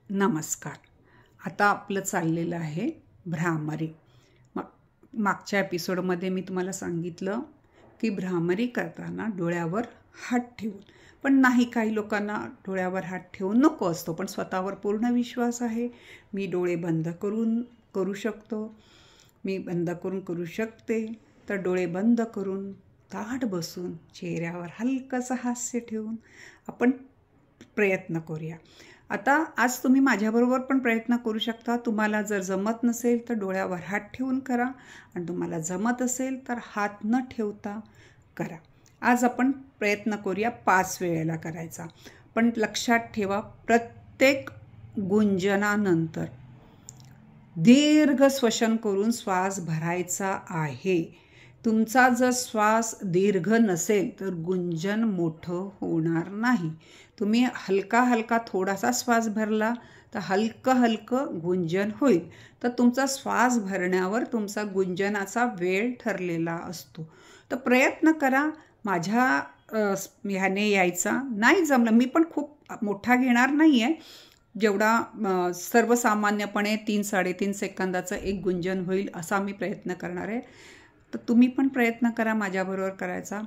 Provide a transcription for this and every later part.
नमस्कार. आता आपलं चाललेलं आहे भ्रामरी. मागच्या एपिसोडमध्ये मी तुम्हाला सांगितलं की भ्रामरी करताना डोळ्यावर हात ठेवून, पण नाही, काही लोकांना डोळ्यावर हात ठेवून नको असतो, पण स्वतःवर पूर्ण विश्वास आहे. मी डोळे बंद करून करू शकतो, मी बंद करून करू शकते. तर डोळे बंद करून ताठ बसून चेहऱ्यावर हलकंसं हास्य ठेवून आपण प्रयत्न करूया. आता आज तुम्ही माझ्याबरोबर पण प्रयत्न करू शकता. तुम्हाला जर जमत नसेल तर डोळ्यावर हात ठेवून करा, आणि तुम्हाला जमत असेल तर हात न ठेवता करा. आज आपण प्रयत्न करूया 5 वेळेला करायचा. पण लक्षात ठेवा, प्रत्येक गुंजनानंतर दीर्घ श्वसन करून श्वास भरायचा आहे. तुमचा जर श्वास दीर्घ नसेल तर गुंजन मोठं होणार नाही. तुम्ही हलका हलका थोडासा श्वास भरला तर हलकं हलकं गुंजन होईल. तर तुमचा श्वास भरण्यावर तुमचा गुंजनाचा वेळ ठरलेला असतो. तर प्रयत्न करा माझ्या ह्याने यायचा. नाही जमलं, मी पण खूप मोठा घेणार नाही आहे. जेवढा सर्वसामान्यपणे 3-3.5 सेकंदाचं एक गुंजन होईल असा मी प्रयत्न करणार आहे. तर तुम्ही पण प्रयत्न करा माझ्याबरोबर करायचा.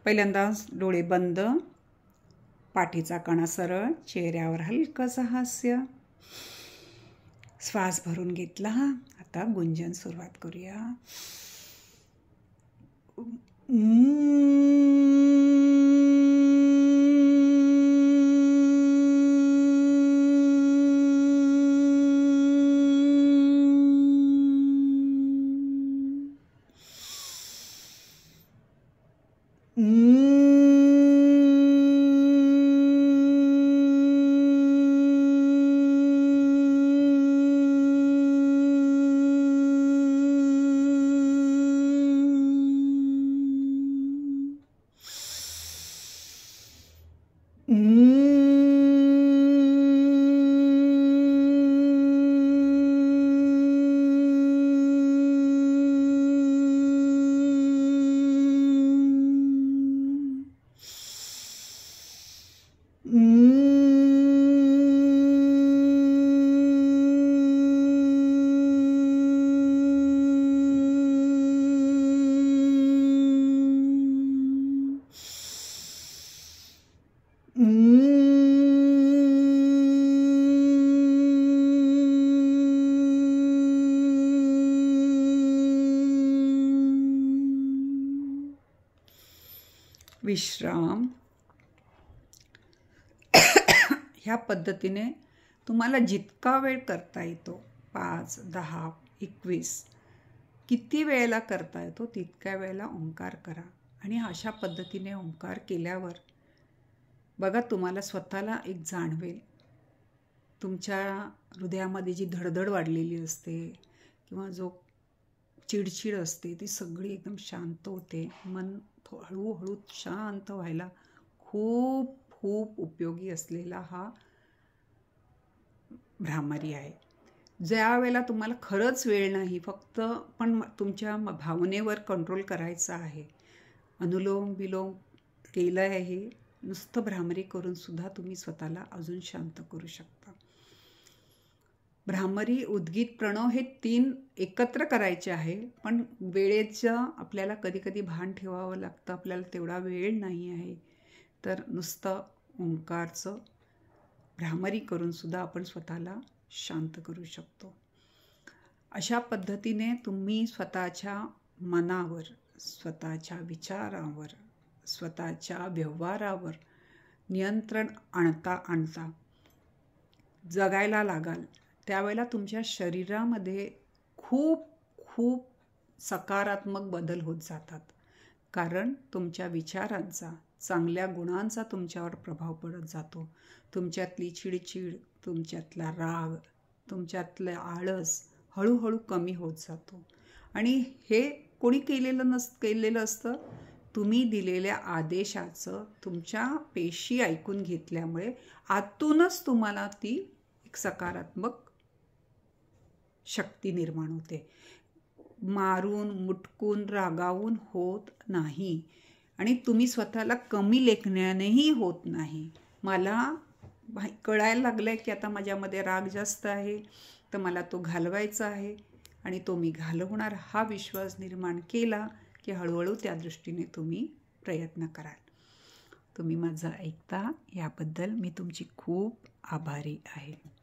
पहिल्यांदा डोळे बंद, पाठीचा कणा सरळ, चेहऱ्यावर हलकंसं हास्य, श्वास भरून घेतला. आता गुंजन सुरुवात करूया. विश्राम. ह्या पद्धतीने तुम्हाला जितका वेळ करता येतो, 5, 10, 21, किती वेळेला करता येतो तितक्या वेळेला ओंकार करा. आणि अशा पद्धतीने ओंकार केल्यावर बघा, तुम्हाला स्वतःला एक जाणवेल. तुमच्या हृदयामध्ये जी धडधड वाढलेली असते किंवा जो चिडचिड असते ती सगळी एकदम शांत होते. मन हळूहळू शांत व्हायला खूप खूप उपयोगी असलेला हा भ्रामरी आहे. ज्या वेळेला तुम्हाला खरंच वेळ नाही, फक्त पण तुमच्या भावनेवर कंट्रोल करायचा आहे, अनुलोम विलोम केलं आहे, नुसतं भ्रामरी करून सुद्धा तुम्ही स्वतःला अजून शांत करू शकता. भ्रामरी, उद्गीत, प्रणव हे 3 एकत्र करायचे आहे. पण वेळेचं आपल्याला कधी कधी भान ठेवावं लागतं. आपल्याला तेवढा वेळ नाही आहे. तर नुसतं ओंकारचं भ्रामरी करून सुद्धा आपण स्वतःला शांत करू शकतो. अशा पद्धतीने तुम्ही स्वतःच्या मनावर, स्वतःच्या विचारावर, स्वतःच्या व्यवहारावर नियंत्रण आणता जगायला लागाल. त्यावेळेला तुमच्या शरीरामध्ये खूप खूप सकारात्मक बदल होत जातात. कारण तुमच्या विचारांचा, चांगल्या गुणांचा तुमच्यावर प्रभाव पडत जातो. तुमच्यातली चिडचिड, तुमच्यातला राग, तुमच्यातलं आळस हळूहळू कमी होत जातो. आणि हे कोणी केलेलं असतं? तुम्ही दिलेल्या आदेशाचं तुमच्या पेशी ऐकून घेतल्यामुळे आतूनच तुम्हाला ती एक सकारात्मक शक्ती निर्माण होते. मारून, मुटकून, रागावून होत नाही. आणि तुम्ही स्वतःला कमी लेखण्यानेही होत नाही. मला कळायला लागलं आहे की आता माझ्यामध्ये राग जास्त आहे, तर मला तो घालवायचा आहे आणि तो मी घालवणार हा विश्वास निर्माण केला की हळूहळू त्या दृष्टीने तुम्ही प्रयत्न कराल. तुम्ही माझं ऐकता याबद्दल मी तुमची खूप आभारी आहे.